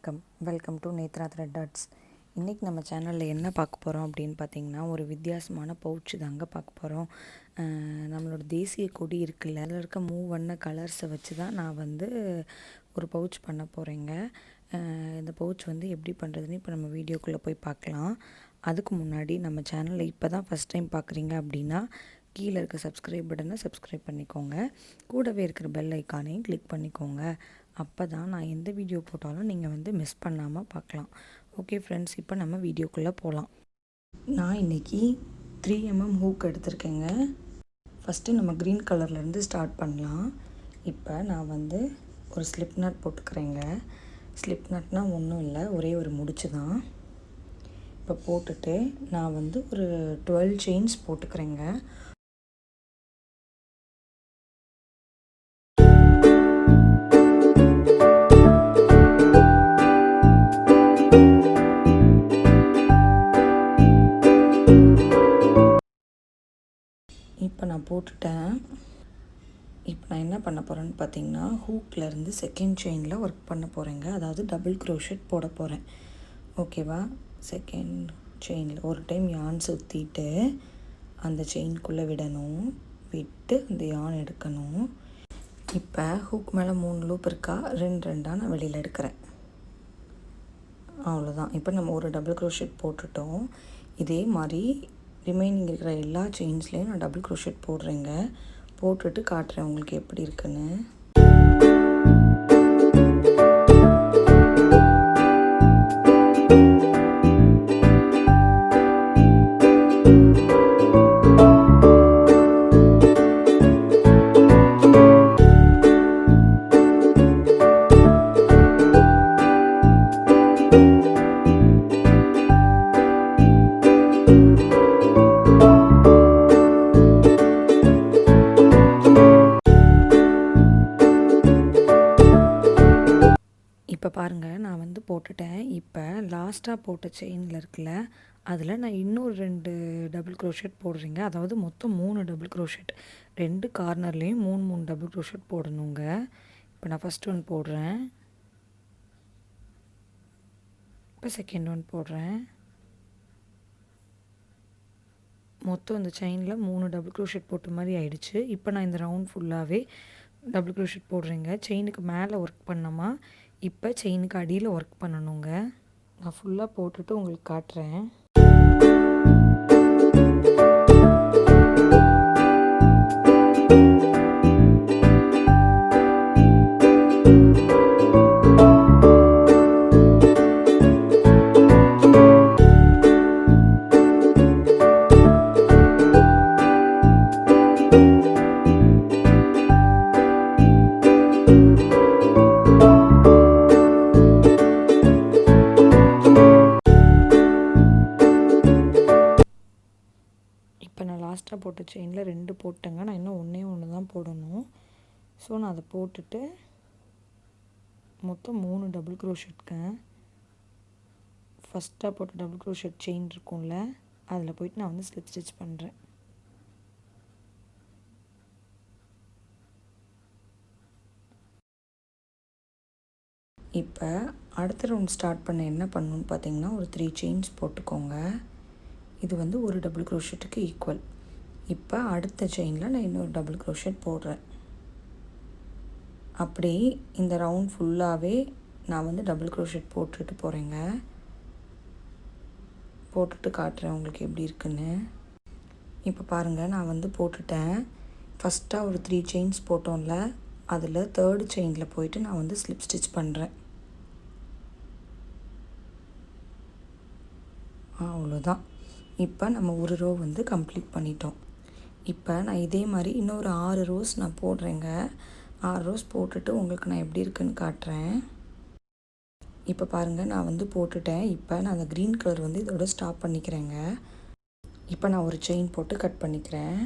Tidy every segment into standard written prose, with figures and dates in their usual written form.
வணக்கம், welcome to Netra thread dots. இன்றைக்கி நம்ம சேனலில் என்ன பார்க்க போகிறோம் அப்படின்னு பார்த்திங்கன்னா, ஒரு வித்தியாசமான பவுச்சு தாங்க பார்க்க போகிறோம். நம்மளோட தேசிய கொடி இருக்குல்ல, அதில் இருக்க மூவண்ண கலர்ஸை வச்சு தான் நான் ஒரு பவுச் பண்ண போகிறேங்க. இந்த பவுச் எப்படி பண்ணுறதுன்னு இப்போ நம்ம வீடியோக்குள்ளே போய் பார்க்கலாம். அதுக்கு முன்னாடி நம்ம சேனலில் இப்போ தான் ஃபஸ்ட் டைம் பார்க்குறீங்க அப்படின்னா கீழே இருக்க சப்ஸ்கிரைப் பட்டனை சப்ஸ்கிரைப் பண்ணிக்கோங்க. கூடவே இருக்கிற பெல் ஐக்கானையும் கிளிக் பண்ணிக்கோங்க. அப்போ தான் நான் எந்த வீடியோ போட்டாலும் நீங்கள் மிஸ் பண்ணாமல் பார்க்கலாம். ஓகே ஃப்ரெண்ட்ஸ், இப்போ நம்ம வீடியோக்குள்ளே போகலாம். நான் இன்றைக்கி 3mm ஹூக் எடுத்திருக்கேங்க. ஃபஸ்ட்டு நம்ம க்ரீன் கலர்லேருந்து ஸ்டார்ட் பண்ணலாம். இப்போ நான் ஒரு ஸ்லிப் நாட் போட்டுக்கிறேங்க. ஸ்லிப் நாட்னால் ஒன்றும் இல்லை, ஒரே ஒரு முடிச்சு தான். இப்போ போட்டுட்டு நான் ஒரு 12 செயின்ஸ் போட்டுக்கிறேங்க. இப்போ நான் போட்டுட்டேன். இப்போ நான் என்ன பண்ண போகிறேன்னு பார்த்தீங்கன்னா, ஹூக்லேருந்து செகண்ட் செயினில் ஒர்க் பண்ண போகிறேங்க. அதாவது டபுள் க்ரோஷெட் போட போகிறேன். ஓகேவா? செகண்ட் செயினில் ஒரு டைம் யான் சுற்றிட்டு அந்த செயின்குள்ளே விடணும். விட்டு அந்த யான் எடுக்கணும். இப்போ ஹூக் மேலே 3 லூப் இருக்கா, 2 நான் வெளியில் எடுக்கிறேன். அவ்வளோதான். இப்போ நம்ம ஒரு டபுள் க்ரோஷெட் போட்டுட்டோம். இதே மாதிரி ரிமைனிங் இருக்கிற எல்லா செயின்ஸ்லேயும் நான் டபுள் க்ரோஷெட் போடுறேங்க. போட்டுட்டு காட்டுறேன் உங்களுக்கு எப்படி இருக்குன்னு. இப்போ பாருங்கள், நான் போட்டுட்டேன். இப்போ லாஸ்ட்டாக போட்ட செயினில் இருக்குல்ல, அதில் நான் இன்னொரு 2 டபுள் க்ரோஷெட் போடுறேங்க. அதாவது மொத்தம் 3 டபுள் க்ரோஷெட். 2 கார்னர்லேயும் 3 டபுள் க்ரோஷெட் போடணுங்க. இப்போ நான் ஃபஸ்ட் ஒன் போடுறேன். இப்போ செகண்ட் ஒன் போடுறேன். மொத்தம் இந்த செயினில் 3 டபுள் க்ரோஷெட் போட்ட மாதிரி ஆயிடுச்சு. இப்போ நான் இந்த ரவுண்ட் ஃபுல்லாகவே டபுள் க்ரோஷெட் போடுறேங்க. செயினுக்கு மேலே ஒர்க் பண்ணோமா, இப்போ செயினுக்கு அடியில் ஒர்க் பண்ணணுங்க. நான் ஃபுல்லாக போட்டுட்டு உங்களுக்கு காட்டுறேன். இப்போ நான் லாஸ்ட்டாக போட்ட செயினில் 2 போட்டேங்க. நான் இன்னும் ஒன்று தான் போடணும். ஸோ நான் அதை போட்டுட்டு மொத்தம் 3 டபுள் க்ரோஷெட்ங்க. ஃபஸ்ட்டாக போட்ட டபுள் க்ரோஷெட் செயின் இருக்கும்ல, அதில் போயிட்டு நான் ஸ்லிப் ஸ்டிச் பண்ணுறேன். இப்போ அடுத்த ரவுண்ட் ஸ்டார்ட் பண்ண என்ன பண்ணணுன்னு பார்த்தீங்கன்னா, ஒரு 3 செயின்ஸ் போட்டுக்கோங்க. இது ஒரு டபுள் க்ரோஷெட்டுக்கு ஈக்குவல். இப்போ அடுத்த செயினில் நான் இன்னொரு டபுள் க்ரோஷெட் போடுறேன். அப்படி இந்த ரவுண்ட் ஃபுல்லாகவே நான் டபுள் க்ரோஷெட் போட்டுட்டு போகிறேங்க. போட்டுட்டு காட்டுறேன் உங்களுக்கு எப்படி இருக்குன்னு. இப்போ பாருங்கள், நான் போட்டுட்டேன். ஃபஸ்ட்டாக ஒரு 3 செயின்ஸ் போட்டோம்ல, அதில் 3rd செயினில் போயிட்டு நான் ஸ்லிப் ஸ்டிச் பண்ணுறேன். அவ்வளோதான். இப்போ நம்ம ஒரு ரோ கம்ப்ளீட் பண்ணிட்டோம். இப்போ நான் இதே மாதிரி இன்னொரு 6 ரோஸ் நான் போடுறேங்க. 6 ரோஸ் போட்டுட்டு உங்களுக்கு நான் எப்படி இருக்குன்னு காட்டுறேன். இப்போ பாருங்கள், நான் போட்டுட்டேன். இப்போ நான் அந்த க்ரீன் கலர் இதோட ஸ்டாப் பண்ணிக்கிறேங்க. இப்போ நான் ஒரு செயின் போட்டு கட் பண்ணிக்கிறேன்.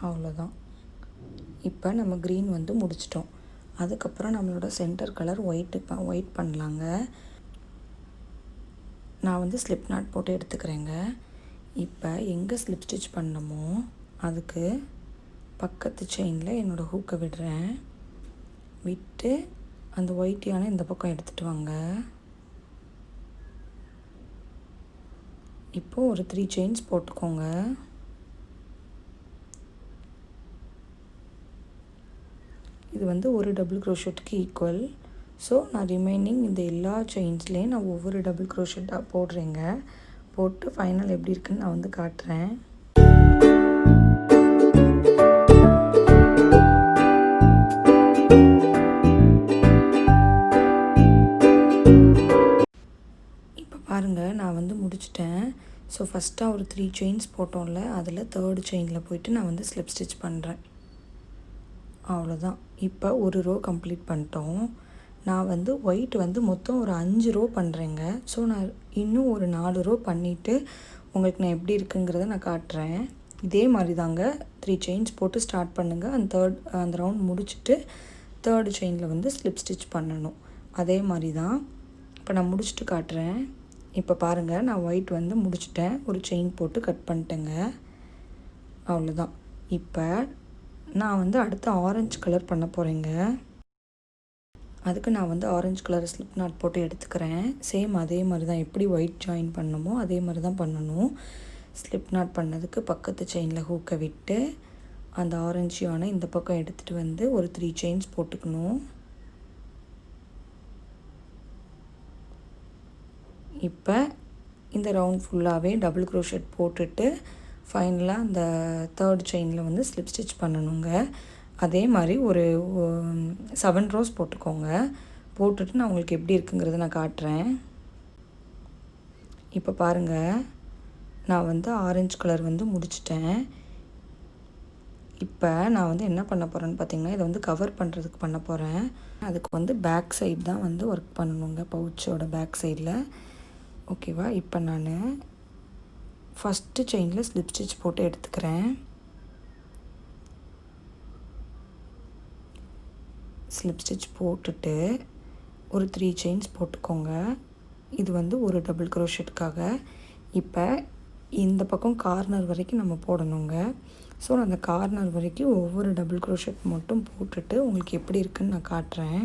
அவ்வளோதான். இப்போ நம்ம க்ரீன் முடிச்சிட்டோம். அதுக்கப்புறம் நம்மளோட சென்டர் கலர் ஒயிட் பண்ணலாங்க. நான் ஸ்லிப் நாட் போட்டு எடுத்துக்கிறேங்க. இப்போ எங்கே ஸ்லிப் ஸ்டிச் பண்ணமோ அதுக்கு பக்கத்து செயினில் என்னோடய ஹூக்கை விடுறேன். விட்டு அந்த ஒயிட் யானை இந்த பக்கம் எடுத்துகிட்டு வாங்க. இப்போது ஒரு 3 செயின்ஸ் போட்டுக்கோங்க. இது வந்து ஒரு டபுள் க்ரோஷெட்டுக்கு ஈக்குவல். ஸோ நான் ரிமைனிங் இந்த எல்லா செயின்ஸ்லேயும் நான் ஒவ்வொரு டபுள் க்ரோஷெட்டாக போடுறேங்க. போட்டு ஃபைனல் எப்படி இருக்குன்னு நான் வந்து காட்டுறேன். இப்போ பாருங்கள், நான் வந்து முடிச்சிட்டேன். ஸோ ஃபஸ்ட்டாக ஒரு 3 செயின்ஸ் போட்டோம்ல, அதில் 3rd செயினில் போயிட்டு நான் வந்து ஸ்லிப் ஸ்டிச் பண்ணுறேன். அவ்வளோதான். இப்போ ஒரு ரோ கம்ப்ளீட் பண்ணிட்டோம். நான் வந்து ஒயிட் வந்து மொத்தம் ஒரு 5 ரோ பண்ணுறேங்க. ஸோ நான் இன்னும் ஒரு 4 ரோ பண்ணிவிட்டு உங்களுக்கு நான் எப்படி இருக்குங்கிறத நான் காட்டுறேன். இதே மாதிரி தாங்க 3 செயின்ஸ் போட்டு ஸ்டார்ட் பண்ணுங்கள். அந்த ரவுண்ட் முடிச்சுட்டு 3rd செயினில் வந்து ஸ்லிப் ஸ்டிச் பண்ணணும். அதே மாதிரி தான் இப்போ நான் முடிச்சுட்டு காட்டுறேன். இப்போ பாருங்கள், நான் ஒயிட் வந்து முடிச்சிட்டேன். ஒரு செயின் போட்டு கட் பண்ணிட்டேங்க. அவ்வளோதான். இப்போ நான் வந்து அடுத்து ஆரஞ்சு கலர் பண்ண போகிறேங்க. அதுக்கு நான் வந்து ஆரஞ்சு கலர் ஸ்லிப் நாட் போட்டு எடுத்துக்கிறேன். சேம் அதே மாதிரி தான், எப்படி ஒயிட் ஜாயின் பண்ணணுமோ அதே மாதிரி தான் பண்ணணும். ஸ்லிப் நாட் பண்ணதுக்கு பக்கத்து செயினில் ஹூக்கை விட்டு அந்த ஆரஞ்சு யானை இந்த பக்கம் எடுத்துகிட்டு வந்து ஒரு 3 செயின்ஸ் போட்டுக்கணும். இப்போ இந்த ரவுண்ட் ஃபுல்லாகவே டபுள் க்ரோஷெட் போட்டுட்டு ஃபைனலாக அந்த 3rd செயினில் வந்து ஸ்லிப் ஸ்டிச் பண்ணணுங்க. அதே மாதிரி ஒரு 7 ரோஸ் போட்டுக்கோங்க. போட்டுட்டு நான் உங்களுக்கு எப்படி இருக்குங்கிறத நான் காட்டுறேன். இப்போ பாருங்கள், நான் வந்து ஆரஞ்சு கலர் வந்து முடிச்சிட்டேன். இப்போ நான் வந்து என்ன பண்ண போகிறேன்னு பார்த்தீங்கன்னா, இதை வந்து கவர் பண்ணுறதுக்கு பண்ண போகிறேன். அதுக்கு வந்து பேக் சைடு தான் வந்து ஒர்க் பண்ணணுங்க, பவுச்சோட பேக் சைடில். ஓகேவா? இப்போ நான் ஃபஸ்ட்டு செயினில் ஸ்லிப் ஸ்டிச் போட்டு எடுத்துக்கிறேன். ஸ்லிப் ஸ்டிச் போட்டுட்டு ஒரு 3 செயின்ஸ் போட்டுக்கோங்க. இது வந்து ஒரு டபுள் க்ரோஷெட்டுக்காக. இப்போ இந்த பக்கம் கார்னர் வரைக்கும் நம்ம போடணுங்க. ஸோ அந்த கார்னர் வரைக்கும் ஒவ்வொரு டபுள் க்ரோஷெட் மட்டும் போட்டுட்டு உங்களுக்கு எப்படி இருக்குன்னு நான் காட்டுறேன்.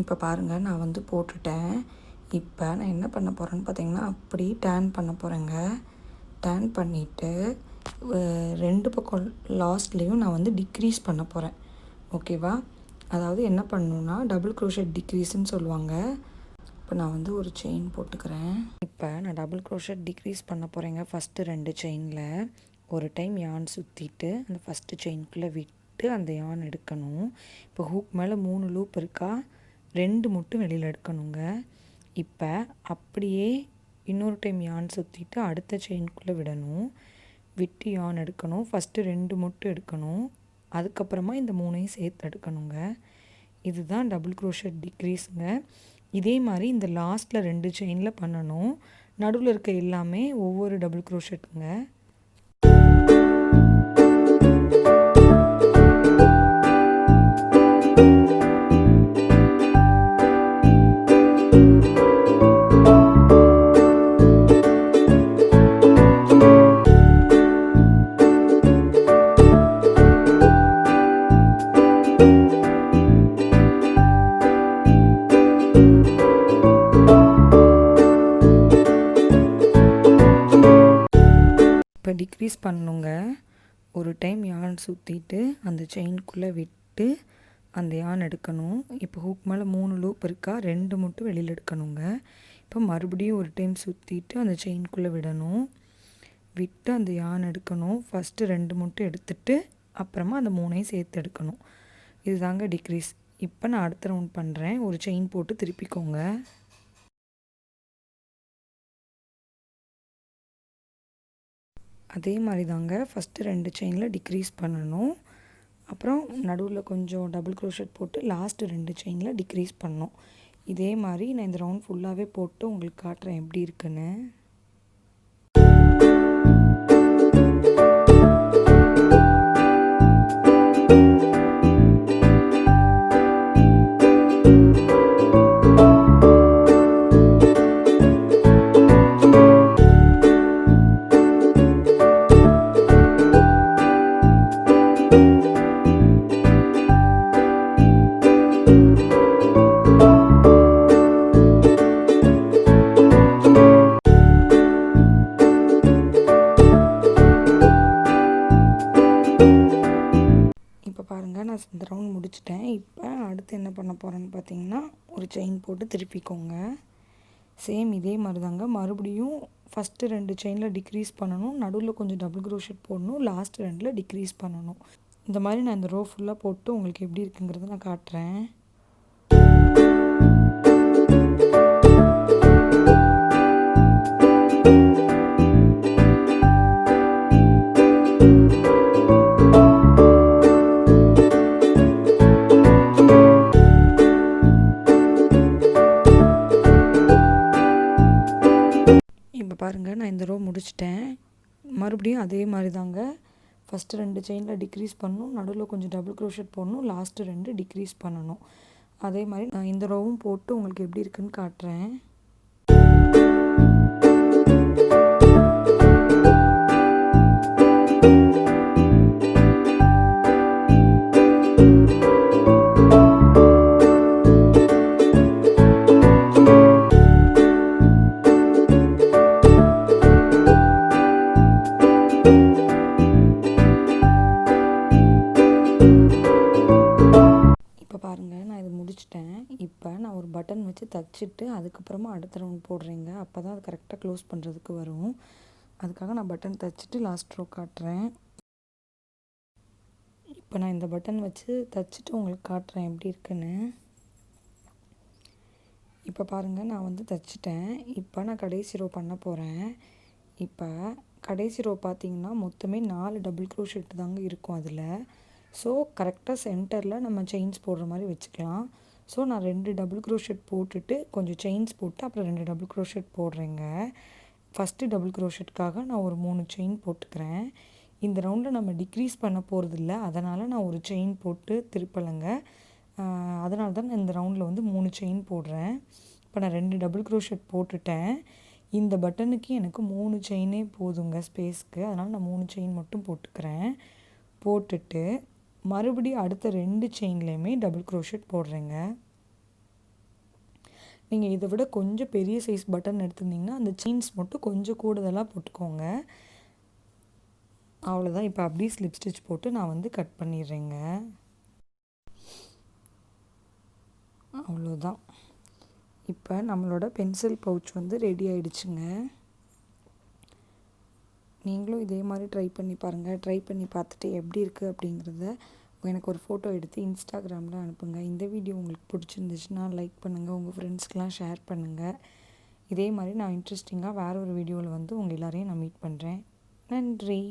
இப்போ பாருங்கள், நான் வந்து போட்டுட்டேன். இப்போ நான் என்ன பண்ண போகிறேன்னு பார்த்தீங்கன்னா, அப்படி டேர்ன் பண்ண போகிறேங்க. டேர்ன் பண்ணிவிட்டு 2 பக்கம் லாஸ்ட்லேயும் நான் வந்து டிக்ரீஸ் பண்ண போகிறேன். ஓகேவா? அதாவது என்ன பண்ணணுன்னா, டபுள் க்ரோஷெட் டிக்ரீஸ்ன்னு சொல்லுவாங்க. இப்போ நான் வந்து ஒரு செயின் போட்டுக்கிறேன். இப்போ நான் டபுள் க்ரோஷெட் டிக்ரீஸ் பண்ண போகிறேங்க. ஃபஸ்ட்டு 2 செயினில் ஒரு டைம் யான் சுற்றிட்டு அந்த ஃபஸ்ட்டு செயின்குள்ளே விட்டு அந்த யான் எடுக்கணும். இப்போ ஹூக் மேலே 3 லூப் இருக்கா, 2 மட்டும் வெளியில் எடுக்கணுங்க. இப்போ அப்படியே இன்னொரு டைம் யான் சுற்றிட்டு அடுத்த செயின்குள்ளே விடணும். விட்டு யான் எடுக்கணும். ஃபஸ்ட்டு 2 மட்டும் எடுக்கணும். அதுக்கப்புறமா இந்த 3ஐயும் சேர்த்து எடுக்கணுங்க. இதுதான் டபுள் க்ரோஷெட் டிக்ரீஸுங்க. இதே மாதிரி இந்த லாஸ்ட்டில் 2 செயினில் பண்ணணும். நடுவில் இருக்க எல்லாமே ஒவ்வொரு டபுள் க்ரோஷெட்டுங்க. இப்போ டிக்ரீஸ் பண்ணணுங்க. ஒரு டைம் யான் சுற்றிட்டு அந்த செயின்குள்ளே விட்டு அந்த யான் எடுக்கணும். இப்போ ஹூக் மேலே 3 லூப் இருக்கா, 2 மட்டும் வெளியில் எடுக்கணுங்க. இப்போ மறுபடியும் ஒரு டைம் சுற்றிட்டு அந்த செயின்குள்ளே விடணும். விட்டு அந்த யான் எடுக்கணும். ஃபஸ்ட்டு 2 மட்டும் எடுத்துட்டு அப்புறமா அந்த 3ஐயும் சேர்த்து எடுக்கணும். இதுதாங்க டிக்ரீஸ். இப்போ நான் அடுத்த ரவுண்ட் பண்ணுறேன். ஒரு செயின் போட்டு திருப்பிக்கோங்க. அதே மாதிரி தாங்க ஃபஸ்ட்டு 2 செயினில் டிக்ரீஸ் பண்ணணும். அப்புறம் நடுவில் கொஞ்சம் டபுள் க்ரோஷெட் போட்டு லாஸ்ட்டு 2 செயினில் டிக்ரீஸ் பண்ணணும். இதே மாதிரி நான் இந்த ரவுண்ட் ஃபுல்லாகவே போட்டு உங்களுக்கு காட்டுறேன் எப்படி இருக்குன்னு. பாருங்கள், நான் இந்த ரவுண்ட் முடிச்சிட்டேன். இப்போ அடுத்து என்ன பண்ண போகிறேன்னு பார்த்தீங்கன்னா, ஒரு செயின் போட்டு திருப்பிக்கோங்க. சேம் இதே மாதிரி தாங்க. மறுபடியும் ஃபஸ்ட்டு 2 செயினில் டிக்ரீஸ் பண்ணணும், நடுவில் கொஞ்சம் டபுள் க்ரோஷெட் போடணும், லாஸ்ட் 2 டிக்ரீஸ் பண்ணணும். இந்த மாதிரி நான் இந்த ரோ ஃபுல்லாக போட்டு உங்களுக்கு எப்படி இருக்குங்கிறத நான் காட்டுறேன். இப்போ பாருங்கள், நான் இந்த ரோ முடிச்சிட்டேன். மறுபடியும் அதே மாதிரி தாங்க. ஃபஸ்ட்டு 2 செயினில் டிக்ரீஸ் பண்ணணும், நடுவில் கொஞ்சம் டபுள் க்ரோஷெட் போடணும், லாஸ்ட்டு 2 டிக்ரீஸ் பண்ணணும். அதே மாதிரி நான் இந்த ரோவும் போட்டு உங்களுக்கு எப்படி இருக்குன்னு காட்டுறேன். பாருங்கள், நான் இது முடிச்சிட்டேன். இப்போ நான் ஒரு பட்டன் வச்சு தைச்சிட்டு அதுக்கப்புறமா அடுத்த ரவுண்ட் போடுறேங்க. அப்போ தான் அது கரெக்டாக க்ளோஸ் பண்ணுறதுக்கு வரும். அதுக்காக நான் பட்டன் தைச்சிட்டு லாஸ்ட் ரோ காட்டுறேன். இப்போ நான் இந்த பட்டன் வச்சு தைச்சிட்டு உங்களுக்கு காட்டுறேன் எப்படி இருக்குன்னு. இப்போ பாருங்கள், நான் வந்து தைச்சிட்டேன். இப்போ நான் கடைசி ரோ பண்ண போகிறேன். இப்போ கடைசி ரோ பார்த்திங்கன்னா மொத்தமே 4 டபுள் க்ரோஷெட் தாங்க இருக்கும் அதில். ஸோ கரெக்டாக சென்டரில் நம்ம செயின்ஸ் போடுற மாதிரி வச்சுக்கலாம். ஸோ நான் 2 டபுள் க்ரோஷெட் போட்டுட்டு கொஞ்சம் செயின்ஸ் போட்டு அப்புறம் 2 டபுள் க்ரோஷெட் போடுறேங்க. ஃபஸ்ட்டு டபுள் க்ரோஷெட்காக நான் ஒரு 3 செயின் போட்டுக்கிறேன். இந்த ரவுண்டில் நம்ம டிக்ரீஸ் பண்ண போகிறதில்ல, அதனால் நான் ஒரு செயின் போட்டு திருப்பலைங்க. அதனால தான் நான் இந்த ரவுண்டில் வந்து 3 செயின் போடுறேன். இப்போ நான் 2 டபுள் க்ரோஷெட் போட்டுட்டேன். இந்த பட்டனுக்கு எனக்கு 3 செயினே போதுங்க ஸ்பேஸ்க்கு. அதனால் நான் 3 செயின் மட்டும் போட்டுக்கிறேன். போட்டுட்டு மறுபடியும் அடுத்த 2 செயின்லேயுமே டபுள் க்ரோஷெட் போடுறேங்க. நீங்கள் இதை விட கொஞ்சம் பெரிய சைஸ் பட்டன் எடுத்துருந்தீங்கன்னா அந்த செயின்ஸ் மட்டும் கொஞ்சம் கூடுதலாக போட்டுக்கோங்க. அவ்வளோதான். இப்போ அப்படியே ஸ்லிப் ஸ்டிச் போட்டு நான் வந்து கட் பண்ணிடுறேங்க. அவ்வளோதான். இப்போ நம்மளோட பென்சில் பவுச் வந்து ரெடி ஆகிடுச்சுங்க. நீங்களும் இதே மாதிரி ட்ரை பண்ணி பாருங்கள். ட்ரை பண்ணி பார்த்துட்டு எப்படி இருக்குது அப்படிங்கிறத எனக்கு ஒரு ஃபோட்டோ எடுத்து இன்ஸ்டாகிராமில் அனுப்புங்க. இந்த வீடியோ உங்களுக்கு பிடிச்சிருந்துச்சுன்னா லைக் பண்ணுங்கள், உங்கள் ஃப்ரெண்ட்ஸ்க்கெலாம் ஷேர் பண்ணுங்கள். இதே மாதிரி நான் இன்ட்ரெஸ்டிங்காக வேறு ஒரு வீடியோவில் வந்து உங்கள் எல்லோரையும் நான் மீட் பண்ணுறேன். நன்றி.